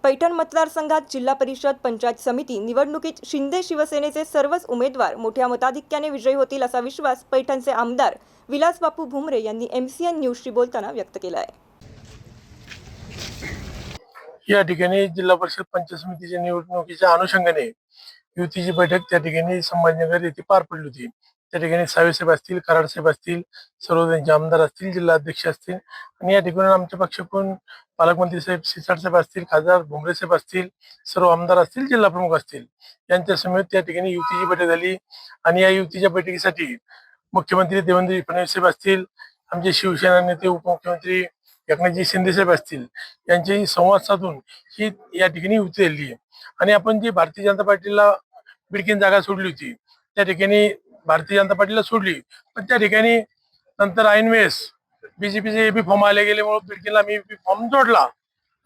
पैठण मतदारसंघात जिल्हा परिषद पंचायत समिती निवडणुकीत शिंदे शिवसेनेचे सर्वच उमेदवार मोठ्या मताधिक्याने विजयी होतील असा विश्वास पैठणचे आमदार विलास बापू भुमरे यांनी एमसीएन न्यूजशी बोलताना व्यक्त केला आहे। या ठिकाणी जिल्हा परिषद पंचायत समितीच्या निवडणुकीच्या अनुषंगाने युतीची बैठक त्या ठिकाणी संभाजीनगर येथे पार पडली होती। त्या ठिकाणी साहेब असतील, कराड साहेब असतील, सर्व त्यांचे आमदार असतील, जिल्हा अध्यक्ष असतील आणि या ठिकाणी आमच्या पक्षाकडून पालकमंत्री साहेब सिसाट साहेब असतील, खासदार भुमरे साहेब असतील, सर्व आमदार असतील, जिल्हा प्रमुख असतील, यांच्या समेत त्या ठिकाणी युतीची बैठक झाली। आणि या युतीच्या बैठकीसाठी मुख्यमंत्री देवेंद्र फडणवीस साहेब असतील, आमचे शिवसेना नेते उपमुख्यमंत्री एकनाथजी शिंदे साहेब असतील, यांच्याशी संवाद साधून ही या ठिकाणी युती झाली आहे। आणि आपण जी भारतीय जनता पार्टीला बिडकीन जागा सोडली होती त्या ठिकाणी भारतीय जनता पार्टीला सोडली, पण त्या ठिकाणी नंतर ऐन वेळेस बीजेपीचे एबी फॉर्म आले गेल्यामुळे बिडकीनला आम्ही एबी फॉर्म जोडला।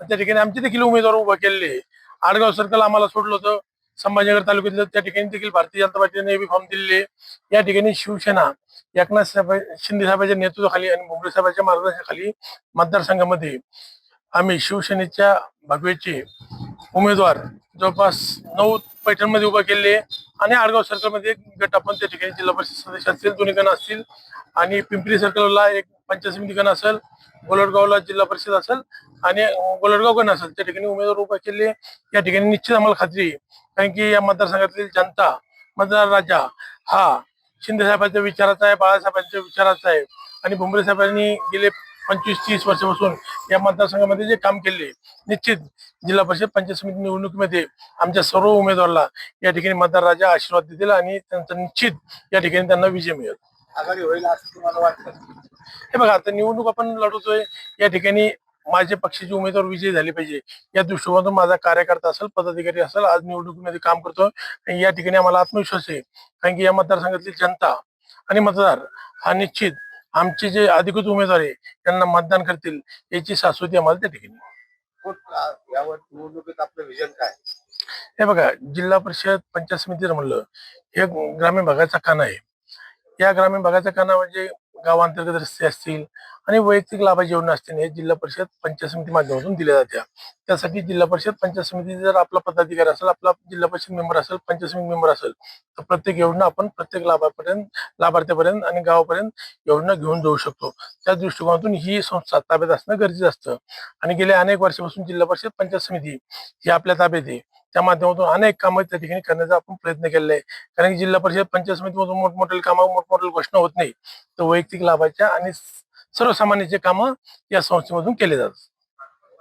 त्या ठिकाणी आमचे देखील उमेदवार उभा केलेले। आडगाव सर्कल आम्हाला सोडलं होतं, संभाजीनगर तालुक्यातलं त्या ठिकाणी देखील भारतीय जनता पार्टीने एबी फॉर्म दिलेले। या ठिकाणी शिवसेना एकनाथ साहेब शिंदे साहेबांच्या नेतृत्वाखाली आणि भुमरे साहेबांच्या मार्गदर्शनाखाली मतदारसंघामध्ये आम्ही शिवसेनेच्या भगवेचे उमेदवार जवळपास 9 पैठणमध्ये उभा केले आणि आडगाव सर्कलमध्ये एक गट आपण त्या ठिकाणी जिल्हा परिषद सदस्य असतील, 2 गण असतील आणि पिंपरी सर्कलला एक पंचायत समिती गण असेल, गोलडगावला जिल्हा परिषद असेल आणि गोलडगाव गण असेल, त्या ठिकाणी उमेदवार उभा केले। या ठिकाणी निश्चित आम्हाला खात्री आहे, कारण की या मतदारसंघातील जनता मतदार राजा हा शिंदे साहेबांच्या विचाराचा आहे, बाळासाहेबांच्या विचाराचा आहे आणि भुमरे साहेबांनी गेले 25-30 वर्षापासून या मतदारसंघामध्ये जे काम केले, निश्चित जिल्हा परिषद पंचायत समिती निवडणुकीमध्ये आमच्या सर्व उमेदवाराला या ठिकाणी मतदार राजा आशीर्वाद देतील आणि त्यांचा निश्चित या ठिकाणी त्यांना विजय मिळेल। आघाडी होईल असं तुम्हाला वाटतं? हे बघा, आता निवडणूक आपण लढवतोय, या ठिकाणी माझ्या पक्षाचे उमेदवार विजयी झाले पाहिजे या दृष्टिकोनातून माझा कार्यकर्ता असेल, पदाधिकारी असेल, आज निवडणुकीमध्ये काम करतो आणि या ठिकाणी आम्हाला आत्मविश्वास आहे, कारण की या मतदारसंघातील जनता आणि मतदार हा निश्चित आमचे जे अधिकृत उमेदवार आहे त्यांना मतदान करतील याची शाश्वती आम्हाला त्या ठिकाणी। यावर निवडणुकीत आपलं विजन काय? हे बघा, जिल्हा परिषद पंचायत समिती जर म्हणलं, हे ग्रामीण भागाचा काना आहे। या ग्रामीण भागाचा काना म्हणजे गावांतर्गत रस्ते असतील आणि वैयक्तिक लाभाची योजना असतील, हे जिल्हा परिषद पंचायत समिती माध्यमातून दिल्या जात्या। त्यासाठी जिल्हा परिषद पंचायत समिती जर आपला पदाधिकारी असेल, आपला जिल्हा परिषद मेंबर असेल, पंचायत समिती मेंबर असेल, तर प्रत्येक योजना आपण प्रत्येक लाभार्थ्यापर्यंत आणि गावापर्यंत योजना घेऊन जाऊ शकतो। त्या दृष्टिकोनातून ही संस्था ताब्यात असणं गरजेचं असतं आणि गेल्या अनेक वर्षापासून जिल्हा परिषद पंचायत समिती ही आपल्या ताब्यात आहे। त्या माध्यमातून अनेक कामं त्या ठिकाणी करण्याचा आपण प्रयत्न केलेला आहे, कारण की जिल्हा परिषद पंचायत समितीमधून मोठमोठे कामं, मोठमोठ्या घोषणा होत नाही, तर वैयक्तिक लाभाच्या आणि सर्वसामान्यांचे कामं या संस्थेमधून केले जातात।